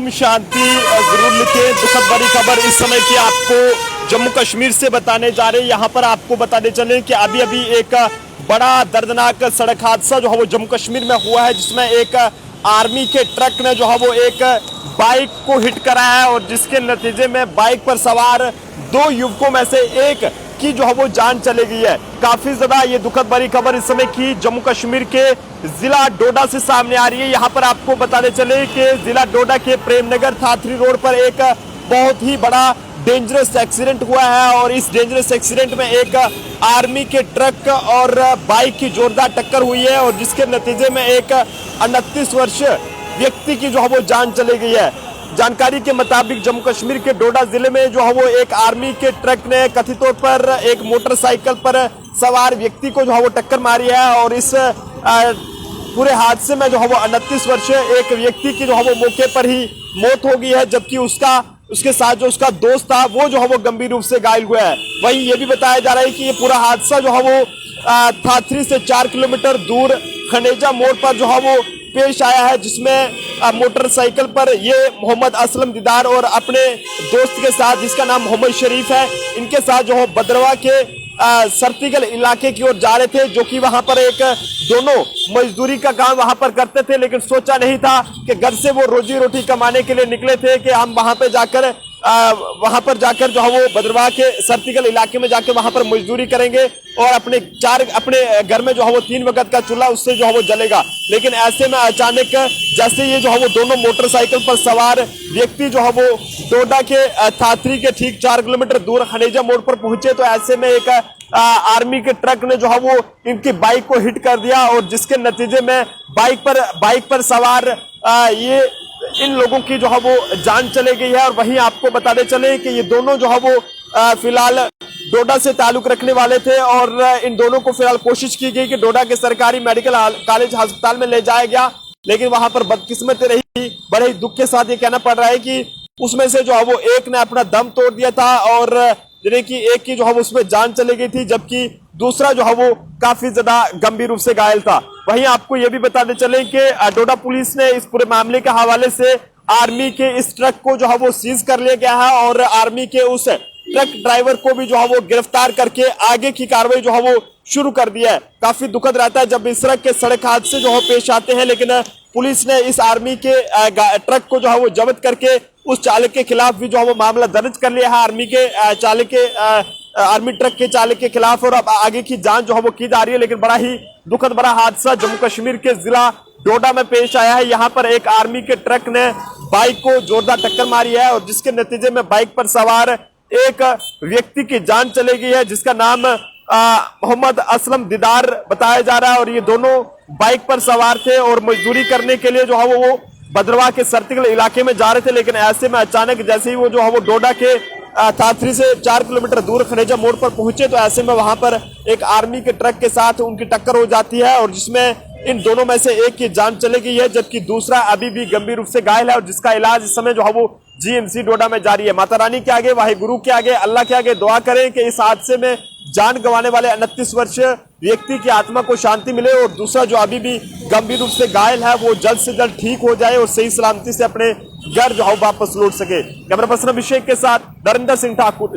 ओम शांति जरूर लिखें। दुखद भरी खबर इस समय की आपको जम्मू कश्मीर से बताने जा रहे हैं। यहाँ पर आपको बताने चले कि अभी अभी एक बड़ा दर्दनाक सड़क हादसा जो है वो जम्मू कश्मीर में हुआ है, जिसमें एक आर्मी के ट्रक ने जो है वो एक बाइक को हिट करा है और जिसके नतीजे में बाइक पर सवार दो युवकों में से एक की जो है वो जान चली गई है। काफी ज्यादा ये दुखद भरी खबर इस समय की जम्मू कश्मीर के जिला डोडा से सामने आ रही है। यहाँ पर आपको बताने चले कि जिला डोडा के प्रेमनगर थाथरी रोड पर एक बहुत ही बड़ा डेंजरस एक्सीडेंट हुआ है और इस डेंजरस एक्सीडेंट में एक आर्मी के ट्रक और बाइक की जोरदार टक्कर हुई है और जिसके नतीजे में एक 29 वर्षीय व्यक्ति की जो है वो जान चली गई है। जानकारी के मुताबिक जम्मू कश्मीर के डोडा जिले में जो है वो एक आर्मी के ट्रक ने कथित तौर पर एक मोटरसाइकिल पर सवार व्यक्ति को जो है वो टक्कर मारी है और इस पूरे हादसे में जो है वो 29 वर्षीय एक व्यक्ति की जो है वो मौके पर ही मौत हो गई है, जबकि उसके साथ जो उसका दोस्त था वो जो है वो गंभीर रूप से घायल हुआ है। वहीं ये भी बताया जा रहा है कि ये पूरा हादसा जो है वो थाथरी से 4 किलोमीटर दूर खनेजा मोड़ पर जो है वो पेश आया है, जिसमें मोटरसाइकिल पर ये मोहम्मद असलम दीदार और अपने दोस्त के साथ, जिसका नाम मोहम्मद शरीफ है, इनके साथ जो है बदरवा के सरतिगल इलाके की ओर जा रहे थे, जो कि वहां पर एक दोनों मजदूरी का काम वहां पर करते थे, लेकिन सोचा नहीं था कि घर से वो रोजी रोटी कमाने के लिए निकले थे कि हम वहां पर जाकर जो है वो बदरवा के सरतिगल इलाके में जाकर वहां पर मजदूरी करेंगे और अपने घर में जो है वो 3 वक्त का चूल्हा उससे जो है वो जलेगा। लेकिन ऐसे में अचानक जैसे ये जो है वो दोनों मोटरसाइकिल पर सवार व्यक्ति जो है वो डोडा के थाथरी के ठीक 4 किलोमीटर दूर खनेजा मोड़ पर पहुंचे, तो ऐसे में एक आर्मी के ट्रक ने जो है वो इनकी बाइक को हिट कर दिया और जिसके नतीजे में बाइक पर सवार ये इन लोगों की जो है वो जान चली गई है। और वहीं आपको बताते चले कि ये दोनों जो है वो फिलहाल डोडा से ताल्लुक रखने वाले थे और इन दोनों को फिलहाल कोशिश की गई कि डोडा के सरकारी मेडिकल कॉलेज अस्पताल में ले जाया गया, लेकिन वहां पर बदकिस्मती रही। बड़े ही दुख के साथ ये कहना पड़ रहा है कि उसमें से जो है वो एक ने अपना दम तोड़ दिया था और जिन्हें कि एक की जो है वो उसमें जान चली गई थी, जबकि दूसरा जो है वो काफी ज्यादा गंभीर रूप से घायल था। वहीं आपको ये भी बताते चले कि डोडा पुलिस ने इस पूरे मामले के हवाले से आर्मी के इस ट्रक को जो है वो सीज कर लिया गया है और आर्मी के उस ट्रक ड्राइवर को भी जो है वो गिरफ्तार करके आगे की कार्रवाई जो है वो शुरू कर दिया है। काफी दुखद रहता है जब इस तरह के सड़क हादसे जो है पेश आते हैं, लेकिन पुलिस ने इस आर्मी के ट्रक को जो है वो जब्त करके उस चालक के खिलाफ भी जो है वो मामला दर्ज कर लिया है, आर्मी ट्रक के चालक के खिलाफ, और अब आगे की जांच जो है वो की जा रही है। लेकिन बड़ा ही दुखद बड़ा हादसा जम्मू कश्मीर के जिला डोडा में पेश आया है। यहाँ पर एक आर्मी के ट्रक ने बाइक को जोरदार टक्कर मारी है और जिसके नतीजे में बाइक पर सवार एक व्यक्ति की जान चली गई है, जिसका नाम मोहम्मद असलम दीदार बताया जा रहा है और ये दोनों बाइक पर सवार थे और मजदूरी करने के लिए जो है वो बदरवा के सरतिगल इलाके में जा रहे थे। लेकिन ऐसे में अचानक जैसे ही वो जो है वो डोडा के थाथरी से 4 किलोमीटर दूर खनेजा मोड़ पर पहुंचे, तो ऐसे में वहां पर एक आर्मी के ट्रक के साथ उनकी टक्कर हो जाती है और जिसमें इन दोनों में से एक की जान चली गई है, जबकि दूसरा अभी भी गंभीर रूप से घायल है और जिसका इलाज इस समय जो है वो जीएमसी डोडा में जारी है। माता रानी के आगे, वाहिगुरु के आगे, अल्लाह के आगे दुआ करें कि इस हादसे में जान गंवाने वाले 29 वर्षीय व्यक्ति की आत्मा को शांति मिले और दूसरा जो अभी भी गंभीर रूप से घायल है वो जल्द से जल्द ठीक हो जाए और सही सलामती से अपने घर जो है वापस लौट सके। कैमरा पर्सन अभिषेक के साथ नरेंद्र सिंह ठाकुर।